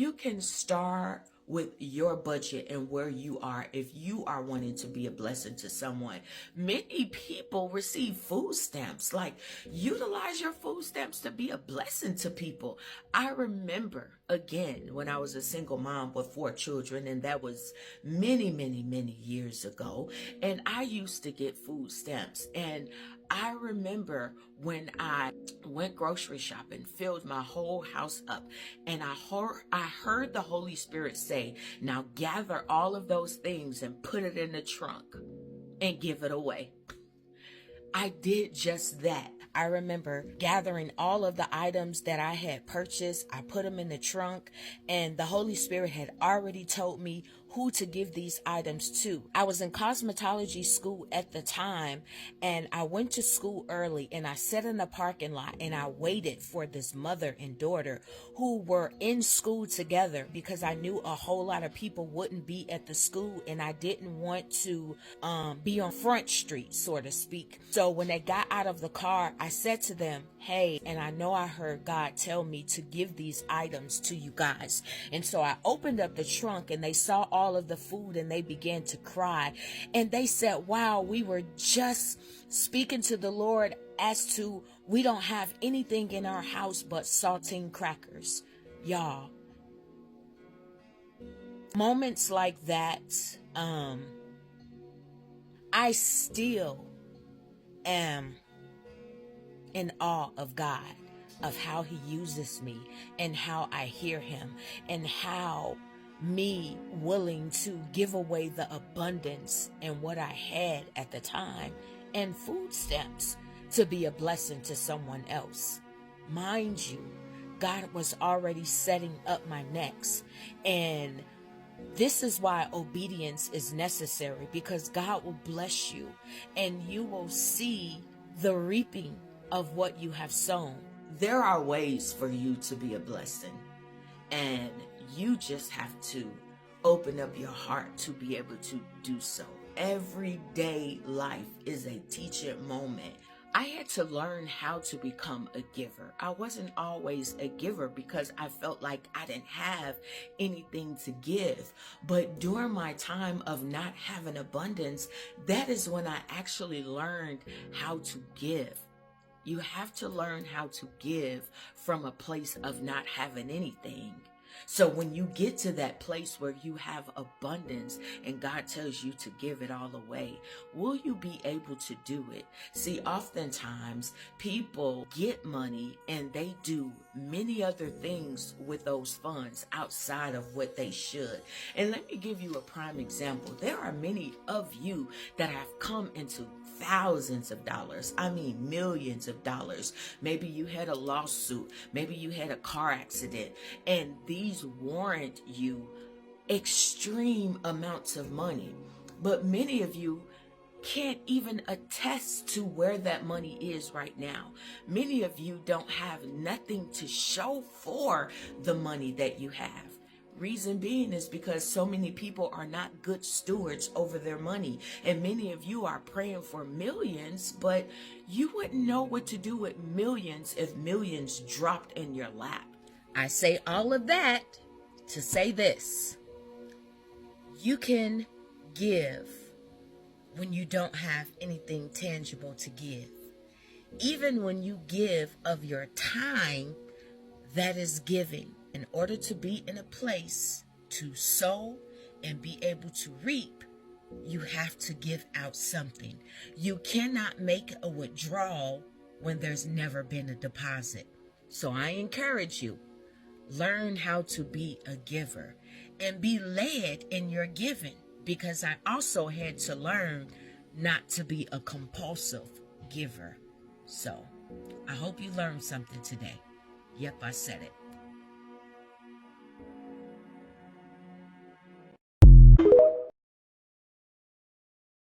you can start with your budget and where you are if you are wanting to be a blessing to someone. Many people receive food stamps. Like, utilize your food stamps to be a blessing to people. I remember, again, when I was a single mom with 4 children, and that was many, many, many years ago, and I used to get food stamps. And I remember when I went grocery shopping, filled my whole house up, and I heard the Holy Spirit say, now gather all of those things and put it in the trunk and give it away. I did just that. I remember gathering all of the items that I had purchased. I put them in the trunk, and the Holy Spirit had already told me who to give these items to. I was in cosmetology school at the time, and I went to school early, and I sat in the parking lot and I waited for this mother and daughter who were in school together, because I knew a whole lot of people wouldn't be at the school, and I didn't want to be on Front Street, so to speak. So when they got out of the car, I said to them, hey, and I know I heard God tell me to give these items to you guys. And so I opened up the trunk, and they saw all of the food, and they began to cry. And they said, wow, we were just speaking to the Lord as to we don't have anything in our house but saltine crackers. Y'all, moments like that, I still am in awe of God, of how he uses me and how I hear him, and how me willing to give away the abundance and what I had at the time and food stamps to be a blessing to someone else. Mind you, God was already setting up my next, and this is why obedience is necessary, because God will bless you and you will see the reaping of what you have sown. There are ways for you to be a blessing, and you just have to open up your heart to be able to do so. Everyday life is a teaching moment. I had to learn how to become a giver. I wasn't always a giver because I felt like I didn't have anything to give. But during my time of not having abundance, that is when I actually learned how to give. You have to learn how to give from a place of not having anything. So when you get to that place where you have abundance and God tells you to give it all away, will you be able to do it? See, oftentimes people get money and they do many other things with those funds outside of what they should. And let me give you a prime example. There are many of you that have come into thousands of dollars. I mean, millions of dollars. Maybe you had a lawsuit. Maybe you had a car accident, and these warrant you extreme amounts of money. But many of you can't even attest to where that money is right now. Many of you don't have nothing to show for the money that you have. Reason being is because so many people are not good stewards over their money. And many of you are praying for millions, but you wouldn't know what to do with millions if millions dropped in your lap. I say all of that to say this. You can give when you don't have anything tangible to give. Even when you give of your time, that is giving. In order to be in a place to sow and be able to reap, you have to give out something. You cannot make a withdrawal when there's never been a deposit. So I encourage you, learn how to be a giver and be led in your giving, because I also had to learn not to be a compulsive giver. So I hope you learned something today. Yep, I said it.